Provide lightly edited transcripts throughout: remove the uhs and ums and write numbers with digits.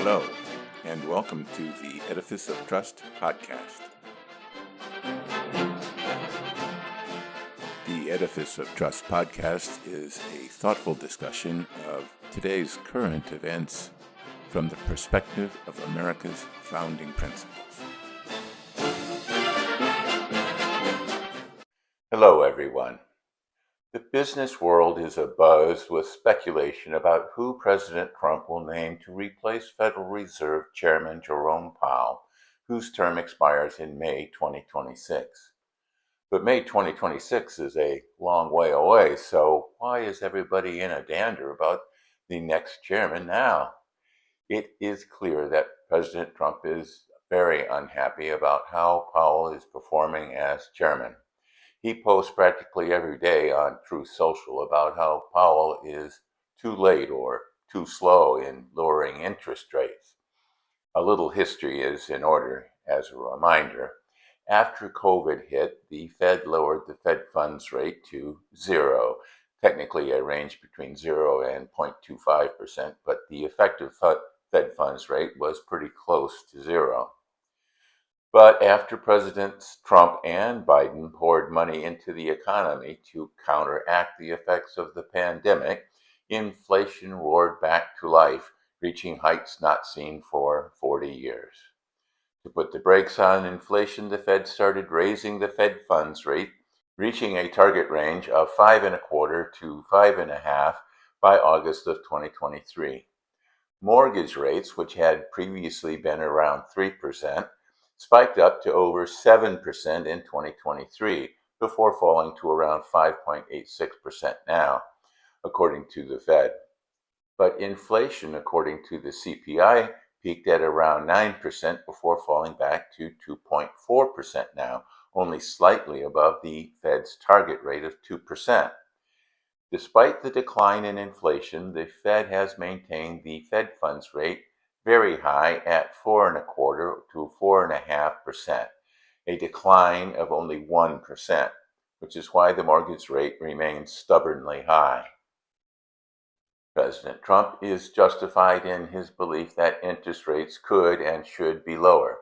Hello, and welcome to the Edifice of Trust podcast. The Edifice of Trust podcast is a thoughtful discussion of today's current events from the perspective of America's founding principles. Hello, everyone. The business world is abuzz with speculation about who President Trump will name to replace Federal Reserve Chairman Jerome Powell, whose term expires in May 2026. But May 2026 is a long way away, so why is everybody in a dander about the next chairman now? It is clear that President Trump is very unhappy about how Powell is performing as chairman. He posts practically every day on Truth Social about how Powell is too late or too slow in lowering interest rates. A little history is in order as a reminder. After COVID hit, the Fed lowered the Fed funds rate to zero, technically a range between 0 and 0.25%, but the effective Fed funds rate was pretty close to zero. But after Presidents Trump and Biden poured money into the economy to counteract the effects of the pandemic, inflation roared back to life, reaching heights not seen for 40 years. To put the brakes on inflation, the Fed started raising the Fed funds rate, reaching a target range of 5.25% to 5.5% by August of 2023. Mortgage rates, which had previously been around 3%, spiked up to over 7% in 2023, before falling to around 5.86% now, according to the Fed. But inflation, according to the CPI, peaked at around 9% before falling back to 2.4% now, only slightly above the Fed's target rate of 2%. Despite the decline in inflation, the Fed has maintained the Fed funds rate very high at 4.25% to 4.5%, a decline of only 1%, which is why the mortgage rate remains stubbornly high. President Trump is justified in his belief that interest rates could and should be lower.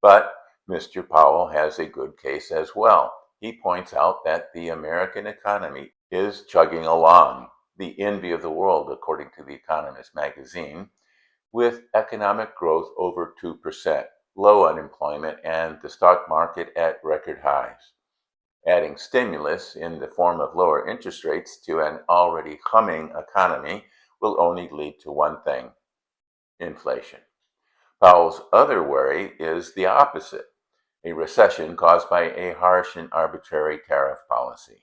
But Mr. Powell has a good case as well. He points out that the American economy is chugging along, the envy of the world, according to The Economist magazine, with economic growth over 2%, low unemployment, and the stock market at record highs. Adding stimulus in the form of lower interest rates to an already humming economy will only lead to one thing: inflation. Powell's other worry is the opposite: a recession caused by a harsh and arbitrary tariff policy.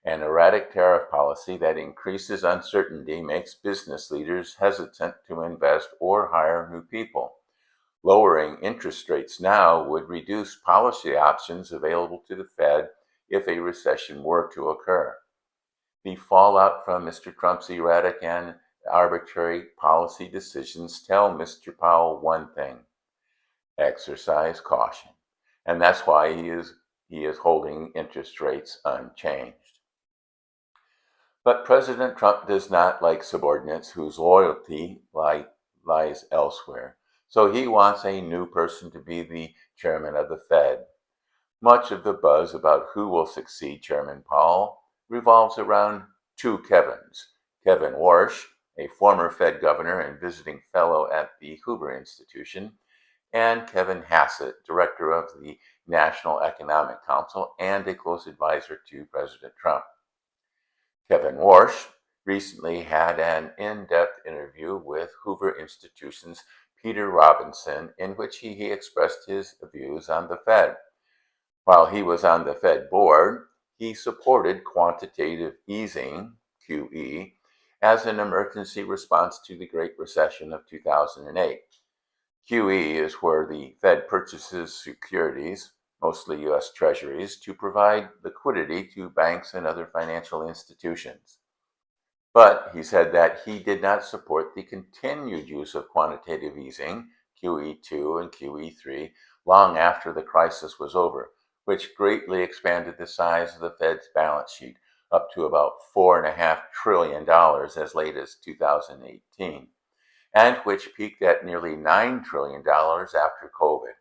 An erratic tariff policy that increases uncertainty makes business leaders hesitant to invest or hire new people. Lowering interest rates now would reduce policy options available to the Fed if a recession were to occur. The fallout from Mr. Trump's erratic and arbitrary policy decisions tell Mr. Powell one thing: exercise caution. And that's why he is holding interest rates unchanged. But President Trump does not like subordinates whose loyalty lies elsewhere. So he wants a new person to be the chairman of the Fed. Much of the buzz about who will succeed Chairman Powell revolves around two Kevins: Kevin Warsh, a former Fed governor and visiting fellow at the Hoover Institution, and Kevin Hassett, director of the National Economic Council and a close advisor to President Trump. Kevin Warsh recently had an in-depth interview with Hoover Institution's Peter Robinson, in which he expressed his views on the Fed. While he was on the Fed board, he supported quantitative easing, QE, as an emergency response to the Great Recession of 2008. QE is where the Fed purchases securities, mostly U.S. Treasuries, to provide liquidity to banks and other financial institutions. But he said that he did not support the continued use of quantitative easing, QE2 and QE3, long after the crisis was over, which greatly expanded the size of the Fed's balance sheet, up to about $4.5 trillion as late as 2018. and which peaked at nearly $9 trillion after COVID.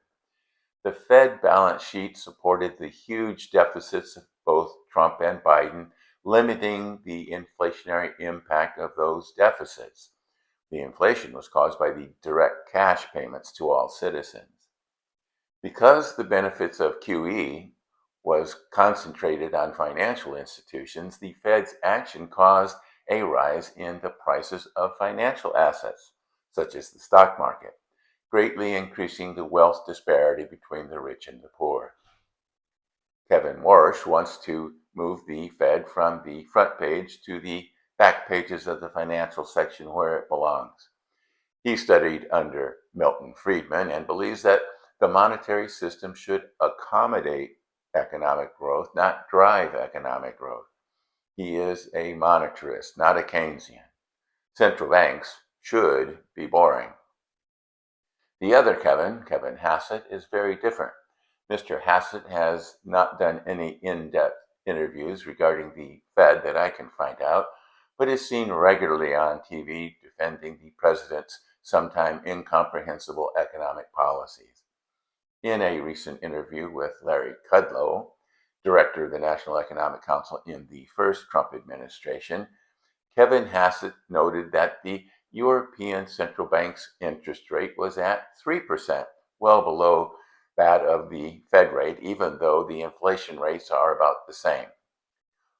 The Fed balance sheet supported the huge deficits of both Trump and Biden, limiting the inflationary impact of those deficits. The inflation was caused by the direct cash payments to all citizens. Because the benefits of QE was concentrated on financial institutions, the Fed's action caused a rise in the prices of financial assets, such as the stock market, greatly increasing the wealth disparity between the rich and the poor. Kevin Warsh wants to move the Fed from the front page to the back pages of the financial section where it belongs. He studied under Milton Friedman and believes that the monetary system should accommodate economic growth, not drive economic growth. He is a monetarist, not a Keynesian. Central banks should be boring. The other Kevin Hassett, is very different. Mr. Hassett has not done any in-depth interviews regarding the Fed that I can find out, but is seen regularly on TV defending the president's sometimes incomprehensible economic policies. In a recent interview with Larry Kudlow, director of the National Economic Council in the first Trump administration, Kevin Hassett noted that the European Central Bank's interest rate was at 3%, well below that of the Fed rate, even though the inflation rates are about the same.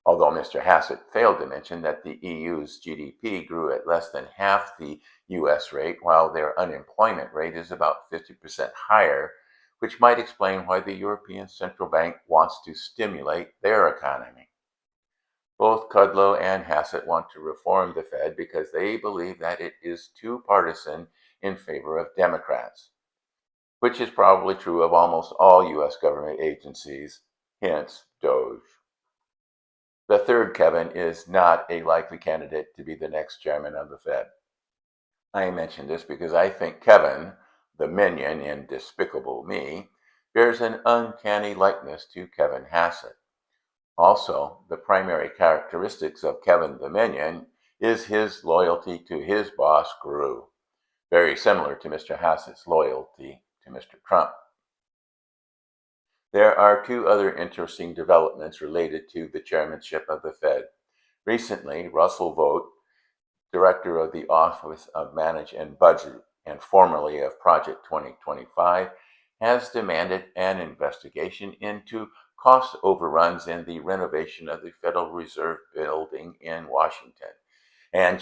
Although Mr. Hassett failed to mention that the EU's GDP grew at less than half the US rate, while their unemployment rate is about 50% higher, which might explain why the European Central Bank wants to stimulate their economy. Both Kudlow and Hassett want to reform the Fed because they believe that it is too partisan in favor of Democrats, which is probably true of almost all U.S. government agencies, hence DOGE. The third Kevin is not a likely candidate to be the next chairman of the Fed. I mention this because I think Kevin, the minion in Despicable Me, bears an uncanny likeness to Kevin Hassett. Also, the primary characteristics of Kevin the Minion is his loyalty to his boss, Guru, very similar to Mr. Hassett's loyalty to Mr. Trump. There are two other interesting developments related to the chairmanship of the Fed. Recently, Russell Vought, director of the Office of Manage and Budget and formerly of Project 2025, has demanded an investigation into cost overruns in the renovation of the Federal Reserve building in Washington, and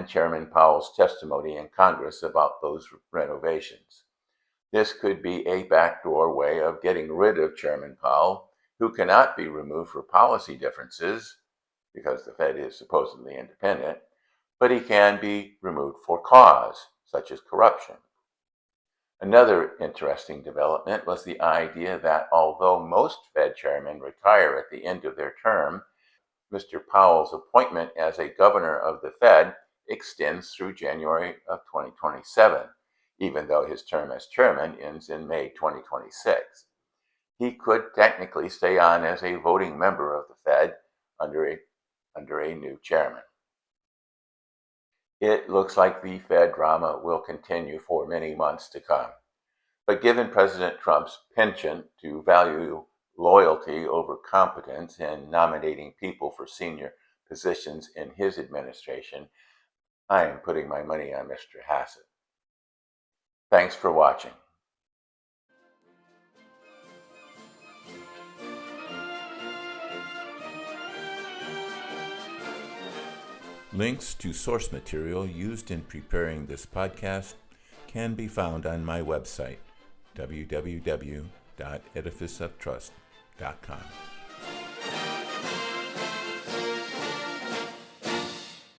Chairman Powell's testimony in Congress about those renovations. This could be a backdoor way of getting rid of Chairman Powell, who cannot be removed for policy differences, because the Fed is supposedly independent, but he can be removed for cause, such as corruption. Another interesting development was the idea that although most Fed chairmen retire at the end of their term, Mr. Powell's appointment as a governor of the Fed extends through January of 2027, even though his term as chairman ends in May 2026. He could technically stay on as a voting member of the Fed under a new chairman. It looks like the Fed drama will continue for many months to come. But given President Trump's penchant to value loyalty over competence in nominating people for senior positions in his administration, I am putting my money on Mr. Hassett. Thanks for watching. Links to source material used in preparing this podcast can be found on my website, www.edificeoftrust.com.